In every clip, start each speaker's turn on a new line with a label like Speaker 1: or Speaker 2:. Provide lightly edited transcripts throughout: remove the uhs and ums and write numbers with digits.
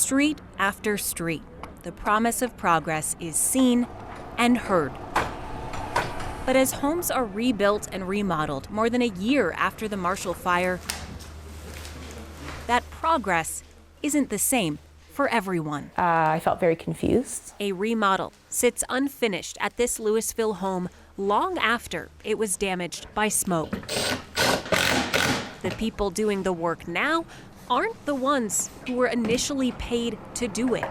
Speaker 1: Street after street, the promise of progress is seen and heard. But as homes are rebuilt and remodeled more than a year after the Marshall Fire, that progress isn't the same for everyone.
Speaker 2: I felt very confused.
Speaker 1: A remodel sits unfinished at this Louisville home long after it was damaged by smoke. The people doing the work now aren't the ones who were initially paid to do it.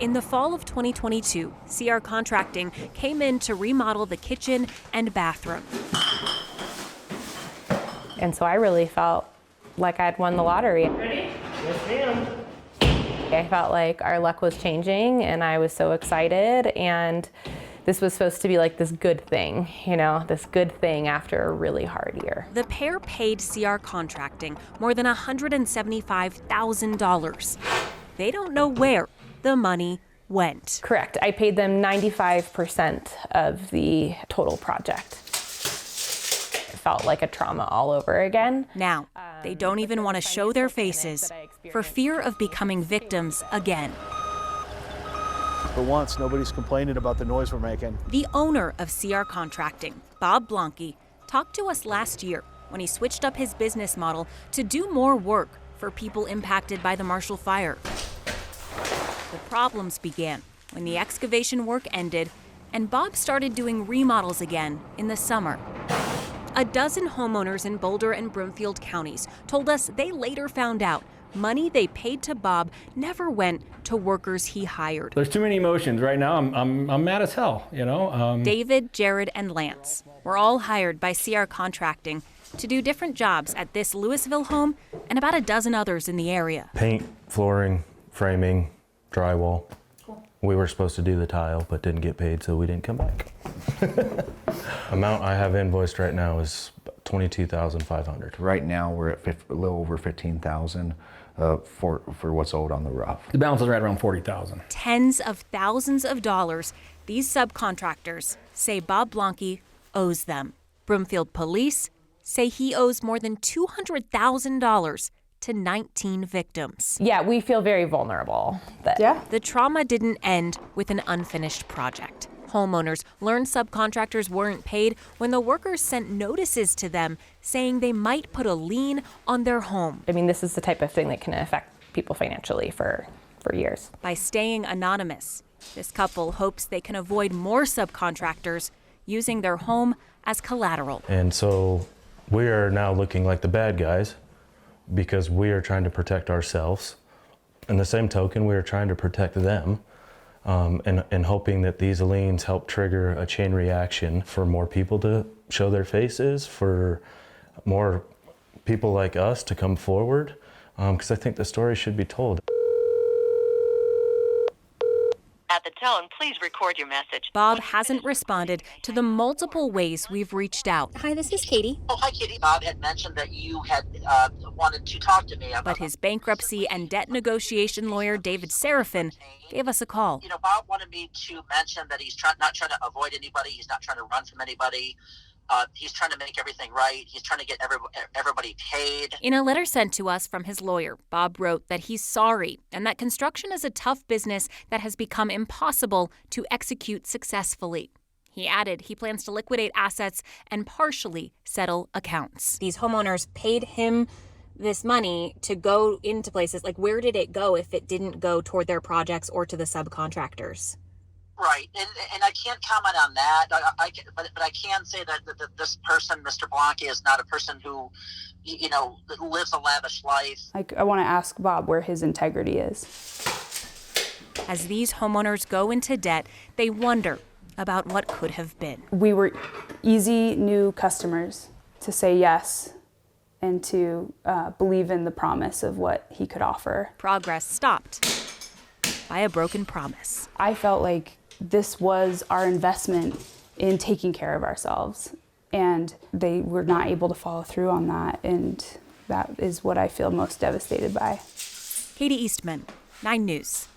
Speaker 1: In the fall of 2022, CR Contracting came in to remodel the kitchen and bathroom.
Speaker 2: And so I really felt like I'd won the lottery.
Speaker 3: Ready? Yes, ma'am.
Speaker 2: I felt like our luck was changing and I was so excited, and this was supposed to be like this good thing, this good thing after a really hard year.
Speaker 1: The pair paid CR Contracting more than $175,000. They don't know where the money went.
Speaker 2: Correct. I paid them 95% of the total project. It felt like a trauma all over again.
Speaker 1: Now, they don't even want to show their faces for fear of becoming victims again.
Speaker 4: For once, nobody's complaining about the noise we're making.
Speaker 1: The owner of CR Contracting, Bob Blanke, talked to us last year when he switched up his business model to do more work for people impacted by the Marshall Fire. The problems began when the excavation work ended and Bob started doing remodels again in the summer. A dozen homeowners in Boulder and Broomfield counties told us they later found out money they paid to Bob never went to workers he hired.
Speaker 5: There's too many emotions right now. I'm mad as hell,
Speaker 1: David, Jared, and Lance were all hired by CR Contracting to do different jobs at this Louisville home and about a dozen others in the area.
Speaker 6: Paint, flooring, framing, drywall. We were supposed to do the tile, but didn't get paid, so we didn't come back. Amount I have invoiced right now is $22,500.
Speaker 7: Right now, we're at a little over $15,000 for what's owed on the roof.
Speaker 5: The balance is right around $40,000.
Speaker 1: Tens of thousands of dollars these subcontractors say Bob Blanke owes them. Broomfield police say he owes more than $200,000 to 19 victims.
Speaker 2: Yeah, we feel very vulnerable.
Speaker 1: The trauma didn't end with an unfinished project. Homeowners learned subcontractors weren't paid when the workers sent notices to them saying they might put a lien on their home.
Speaker 2: I mean, this is the type of thing that can affect people financially for years.
Speaker 1: By staying anonymous, this couple hopes they can avoid more subcontractors using their home as collateral.
Speaker 6: And so we are now looking like the bad guys because we are trying to protect ourselves. In the same token, we are trying to protect them. And hoping that these liens help trigger a chain reaction for more people to show their faces, for more people like us to come forward, because I think the story should be told.
Speaker 8: At the tone, please record your message.
Speaker 1: Bob hasn't responded to the multiple ways we've reached out. Hi, this is Katie.
Speaker 9: Oh, hi, Katie. Bob had mentioned that you had wanted to talk to me about.
Speaker 1: But his bankruptcy and debt negotiation lawyer, David Serafin, gave us a call.
Speaker 9: Bob wanted me to mention that he's not trying to avoid anybody. He's not trying to run from anybody. He's trying to make everything right. He's trying to get everybody paid.
Speaker 1: In a letter sent to us from his lawyer, Bob wrote that he's sorry and that construction is a tough business that has become impossible to execute successfully. He added he plans to liquidate assets and partially settle accounts. These homeowners paid him this money to go into places. Like, where did it go if it didn't go toward their projects or to the subcontractors?
Speaker 9: Right, and I can't comment on that. But I can say that this person, Mr. Blanke, is not a person who lives a lavish life.
Speaker 10: I want to ask Bob where his integrity is.
Speaker 1: As these homeowners go into debt, they wonder about what could have been.
Speaker 10: We were easy new customers to say yes and to believe in the promise of what he could offer.
Speaker 1: Progress stopped by a broken promise.
Speaker 10: I felt like this was our investment in taking care of ourselves, and they were not able to follow through on that, and that is what I feel most devastated by.
Speaker 1: Katie Eastman, 9 News.